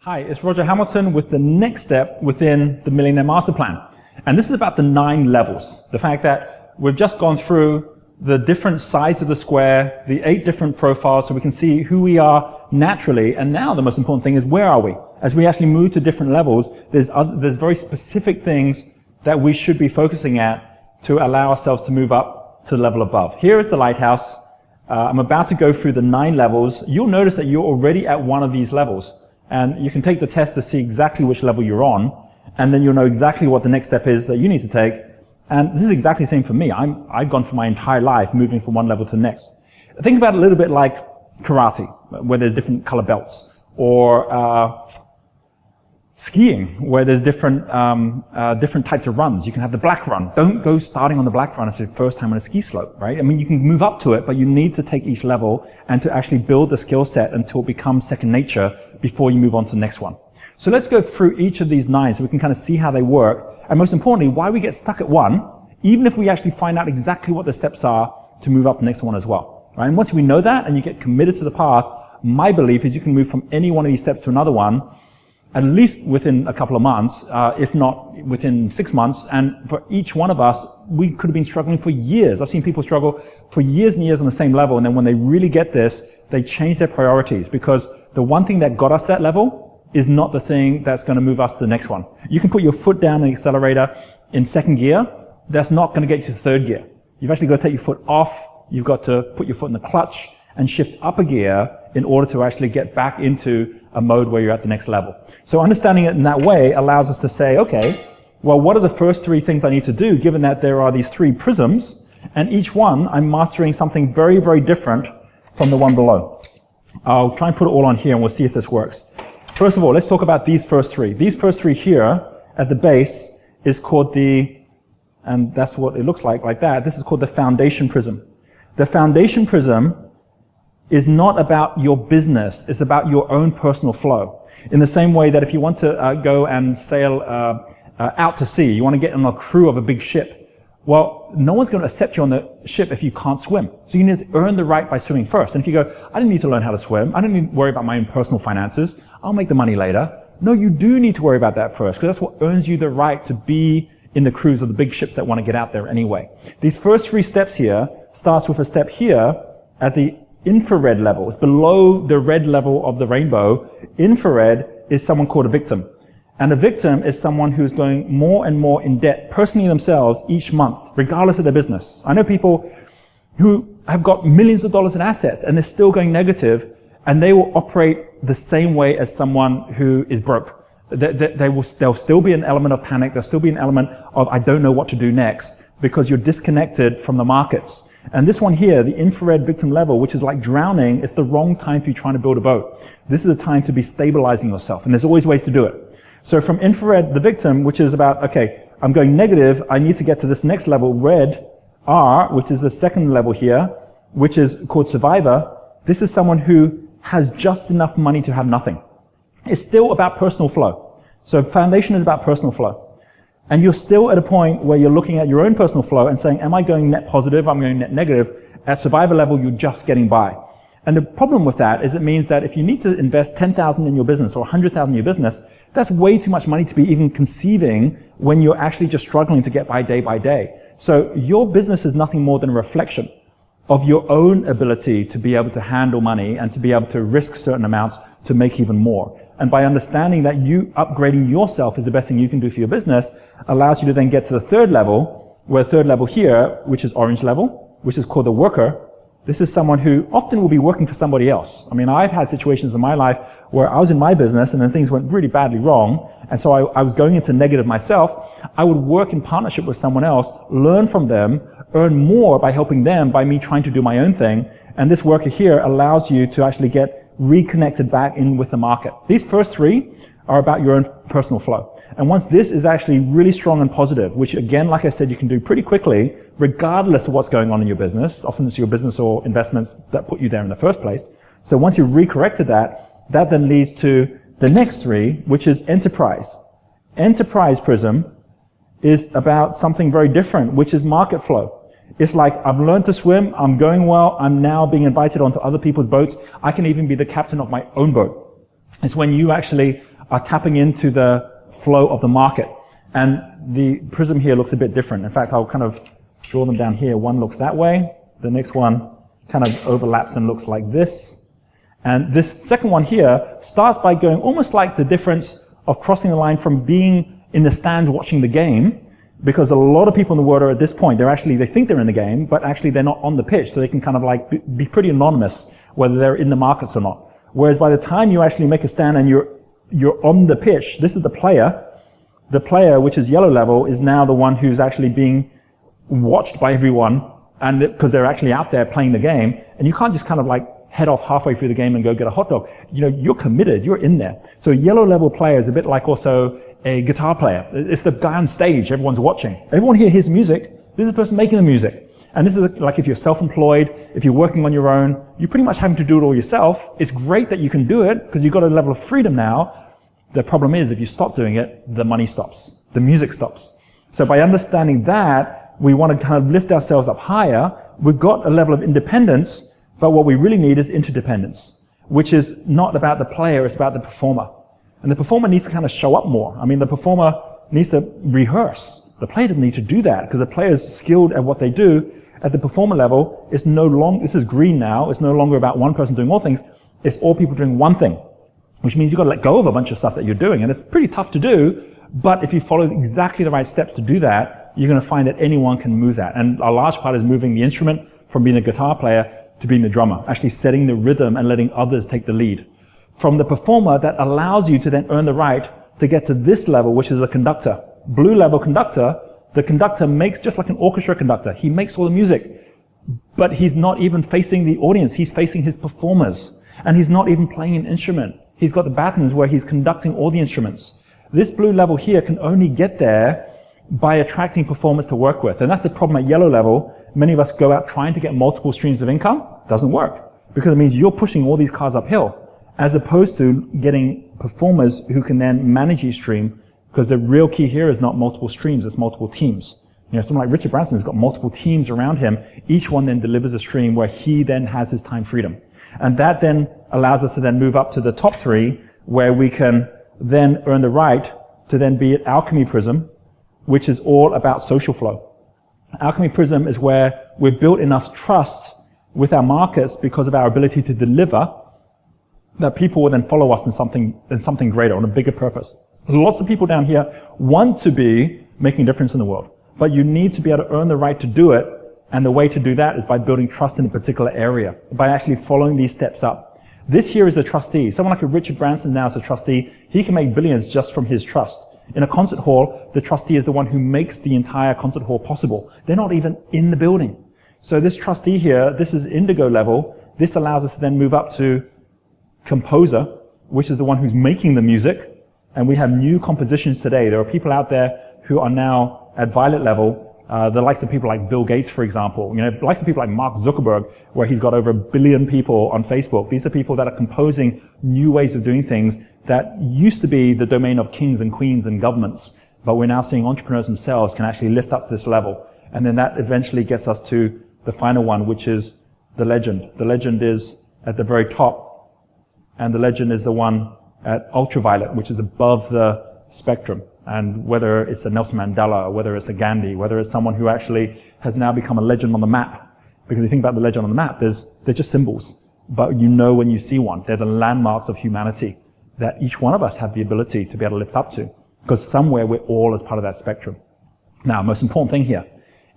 Hi, it's Roger Hamilton with the next step within the Millionaire Master Plan. And this is about the 9 levels. The fact that we've just gone through the different sides of the square, the 8 different profiles, so we can see who we are naturally. And now the most important thing is, where are we? As we actually move to different levels, there's very specific things that we should be focusing at to allow ourselves to move up to the level above. Here is the Lighthouse. I'm about to go through the 9 levels. You'll notice that you're already at one of these levels. And you can take the test to see exactly which level you're on, and then you'll know exactly what the next step is that you need to take. And this is exactly the same for me. I've gone for my entire life moving from one level to the next. Think about it a little bit like karate, where there's different color belts, or skiing, where there's different types of runs. You can have the black run. Don't go starting on the black run as your first time on a ski slope, right? I mean, you can move up to it, but you need to take each level and to actually build the skill set until it becomes second nature before you move on to the next one. So let's go through each of these 9 so we can kind of see how they work, and most importantly, why we get stuck at one, even if we actually find out exactly what the steps are to move up the next one as well, right? And once we know that and you get committed to the path, my belief is you can move from any one of these steps to another one at least within a couple of months, if not within 6 months. And for each one of us, we could have been struggling for years. I've seen people struggle for years and years on the same level, and then when they really get this, they change their priorities, because the one thing that got us that level is not the thing that's going to move us to the next one. You can put your foot down in the accelerator in 2nd gear. That's not going to get you to 3rd gear. You've actually got to take your foot off. You've got to put your foot in the clutch and shift up a gear in order to actually get back into a mode where you're at the next level. So understanding it in that way allows us to say, okay, well, what are the first 3 things I need to do, given that there are these 3 prisms, and each one I'm mastering something very, very different from the one below. I'll try and put it all on here and we'll see if this works. First of all, let's talk about these first 3. These first 3 here at the base is called and that's what it looks like that. This is called the Foundation Prism. The Foundation Prism is not about your business, it's about your own personal flow. In the same way that if you want to go and sail out to sea, you want to get on a crew of a big ship, well, no one's going to accept you on the ship if you can't swim. So you need to earn the right by swimming first. And if you go, I don't need to learn how to swim, I don't need to worry about my own personal finances, I'll make the money later. No, you do need to worry about that first, because that's what earns you the right to be in the crews of the big ships that want to get out there anyway. These first 3 steps here starts with a step here at the infrared level. It's below the red level of the rainbow. Infrared is someone called a victim. And a victim is someone who's going more and more in debt personally themselves each month, regardless of their business. I know people who have got millions of dollars in assets and they're still going negative, and they will operate the same way as someone who is broke. There'll still be an element of panic. There'll still be an element of, I don't know what to do next, because you're disconnected from the markets. And this one here, the infrared victim level, which is like drowning, it's the wrong time to be trying to build a boat. This is a time to be stabilizing yourself, and there's always ways to do it. So from infrared, the victim, which is about, okay, I'm going negative, I need to get to this next level, red, R, which is the 2nd level here, which is called survivor. This is someone who has just enough money to have nothing. It's still about personal flow. So foundation is about personal flow. And you're still at a point where you're looking at your own personal flow and saying, am I going net positive? I'm going net negative. At survivor level, you're just getting by. And the problem with that is it means that if you need to invest 10,000 in your business or 100,000 in your business, that's way too much money to be even conceiving when you're actually just struggling to get by day. So your business is nothing more than a reflection of your own ability to be able to handle money and to be able to risk certain amounts to make even more. And by understanding that you upgrading yourself is the best thing you can do for your business allows you to then get to the 3rd level, where 3rd level here, which is orange level, which is called the worker. This is someone who often will be working for somebody else. I mean, I've had situations in my life where I was in my business and then things went really badly wrong, and so I was going into negative myself. I would work in partnership with someone else, learn from them, earn more by helping them, by me trying to do my own thing, and this worker here allows you to actually get reconnected back in with the market. These first 3 are about your own personal flow. And once this is actually really strong and positive, which again, like I said, you can do pretty quickly, regardless of what's going on in your business. Often it's your business or investments that put you there in the first place. So once you've recorrected that then leads to the next 3, which is enterprise. Enterprise prism is about something very different, which is market flow. It's like, I've learned to swim, I'm going well, I'm now being invited onto other people's boats. I can even be the captain of my own boat. It's when you actually are tapping into the flow of the market. And the prism here looks a bit different. In fact, I'll kind of draw them down here. One looks that way. The next one kind of overlaps and looks like this. And this second one here starts by going almost like the difference of crossing the line from being in the stand watching the game, because a lot of people in the world are at this point, they think they're in the game, but actually they're not on the pitch, so they can kind of like be pretty anonymous whether they're in the markets or not. Whereas by the time you actually make a stand and you're on the pitch, this is the player. The player, which is yellow level, is now the one who's actually being watched by everyone, and because they're actually out there playing the game, and you can't just kind of like head off halfway through the game and go get a hot dog. You're committed, you're in there. So a yellow level player is a bit like also a guitar player. It's the guy on stage, everyone's watching. Everyone here hears music, this is the person making the music. And this is like if you're self-employed, if you're working on your own, you're pretty much having to do it all yourself. It's great that you can do it, because you've got a level of freedom now. The problem is, if you stop doing it, the money stops, the music stops. So by understanding that, we want to kind of lift ourselves up higher. We've got a level of independence, but what we really need is interdependence, which is not about the player, it's about the performer. And the performer needs to kind of show up more. I mean, the performer needs to rehearse. The player doesn't need to do that, because the player is skilled at what they do. At the performer level, it's no longer, this is green now, it's no longer about one person doing all things, it's all people doing one thing. Which means you've got to let go of a bunch of stuff that you're doing. And it's pretty tough to do, but if you follow exactly the right steps to do that, you're going to find that anyone can move that. And a large part is moving the instrument from being a guitar player to being the drummer, actually setting the rhythm and letting others take the lead. From the performer, that allows you to then earn the right to get to this level, which is a conductor. Blue level conductor, the conductor makes, just like an orchestra conductor, he makes all the music, but he's not even facing the audience, he's facing his performers. And he's not even playing an instrument. He's got the batons where he's conducting all the instruments. This blue level here can only get there by attracting performers to work with. And that's the problem at yellow level. Many of us go out trying to get multiple streams of income. Doesn't work. Because it means you're pushing all these cars uphill, as opposed to getting performers who can then manage each stream, because the real key here is not multiple streams, it's multiple teams. Someone like Richard Branson has got multiple teams around him. Each one then delivers a stream where he then has his time freedom. And that then allows us to then move up to the top three, where we can then earn the right to then be at Alchemy Prism, which is all about social flow. Alchemy Prism is where we've built enough trust with our markets because of our ability to deliver, that people will then follow us in something greater, on a bigger purpose. Lots of people down here want to be making a difference in the world, but you need to be able to earn the right to do it. And the way to do that is by building trust in a particular area, by actually following these steps up. This here is a trustee. Someone like a Richard Branson now is a trustee. He can make billions just from his trust. In a concert hall, the trustee is the one who makes the entire concert hall possible. They're not even in the building. So this trustee here, this is Indigo Level. This allows us to then move up to composer, which is the one who's making the music. And we have new compositions today. There are people out there who are now at Violet Level. The likes of people like Bill Gates, for example, the likes of people like Mark Zuckerberg, where he's got over 1 billion people on Facebook. These are people that are composing new ways of doing things that used to be the domain of kings and queens and governments, but we're now seeing entrepreneurs themselves can actually lift up to this level. And then that eventually gets us to the final one, which is the legend. The legend is at the very top, and the legend is the one at ultraviolet, which is above the spectrum. And whether it's a Nelson Mandela, or whether it's a Gandhi, whether it's someone who actually has now become a legend on the map. Because if you think about the legend on the map, they're just symbols. But when you see one, they're the landmarks of humanity that each one of us have the ability to be able to lift up to. Because somewhere we're all as part of that spectrum. Now, most important thing here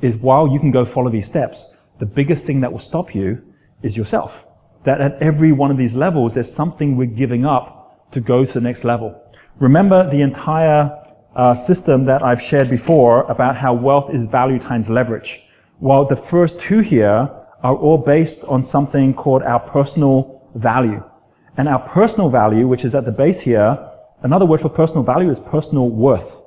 is while you can go follow these steps, the biggest thing that will stop you is yourself. That at every one of these levels, there's something we're giving up to go to the next level. Remember the entire system that I've shared before about how wealth is value times leverage. While the first two here are all based on something called our personal value. And our personal value, which is at the base here, another word for personal value is personal worth.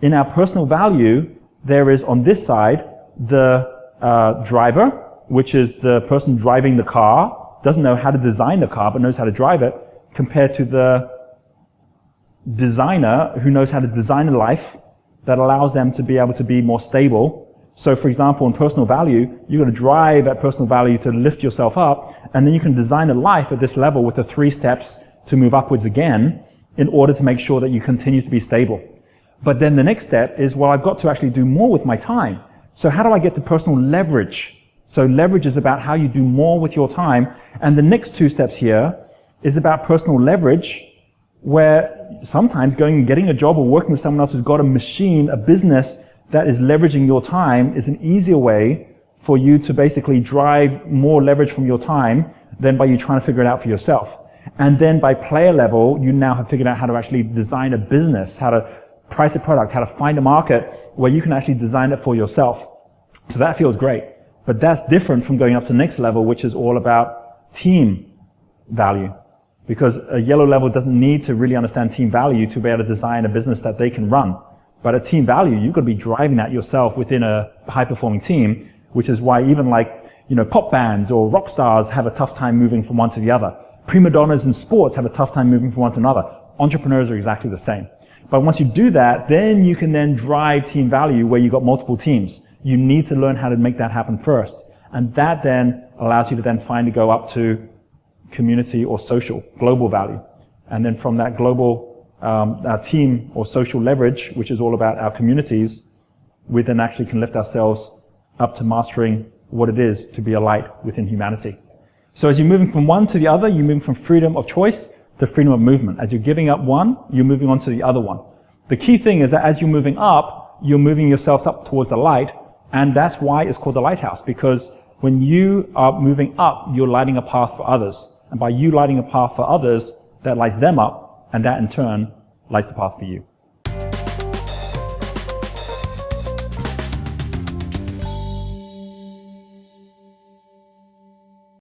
In our personal value, there is on this side the driver, which is the person driving the car, doesn't know how to design the car, but knows how to drive it, compared to the designer who knows how to design a life that allows them to be able to be more stable. So for example, in personal value, you're going to drive at personal value to lift yourself up, and then you can design a life at this level with the 3 steps to move upwards again. in order to make sure that you continue to be stable. But then the next step is, well, I've got to actually do more with my time. So how do I get to personal leverage? So leverage is about how you do more with your time. And the next two steps here is about personal leverage, where sometimes going and getting a job or working with someone else who's got a machine, a business that is leveraging your time is an easier way for you to basically drive more leverage from your time than by you trying to figure it out for yourself. And then by player level, you now have figured out how to actually design a business, how to price a product, how to find a market where you can actually design it for yourself. So that feels great. But that's different from going up to the next level, which is all about team value. Because a yellow level doesn't need to really understand team value to be able to design a business that they can run. But at team value, you've got to be driving that yourself within a high-performing team, which is why even like, pop bands or rock stars have a tough time moving from one to the other. Prima donnas in sports have a tough time moving from one to another. Entrepreneurs are exactly the same. But once you do that, then you can then drive team value where you've got multiple teams. You need to learn how to make that happen first. And that then allows you to then finally go up to community or social, global value. And then from that global our team or social leverage, which is all about our communities, we then actually can lift ourselves up to mastering what it is to be a light within humanity. So as you're moving from one to the other, you're moving from freedom of choice to freedom of movement. As you're giving up one, you're moving on to the other one. The key thing is that as you're moving up, you're moving yourself up towards the light, and that's why it's called the lighthouse, because when you are moving up, you're lighting a path for others. And by you lighting a path for others, that lights them up, and that in turn lights the path for you.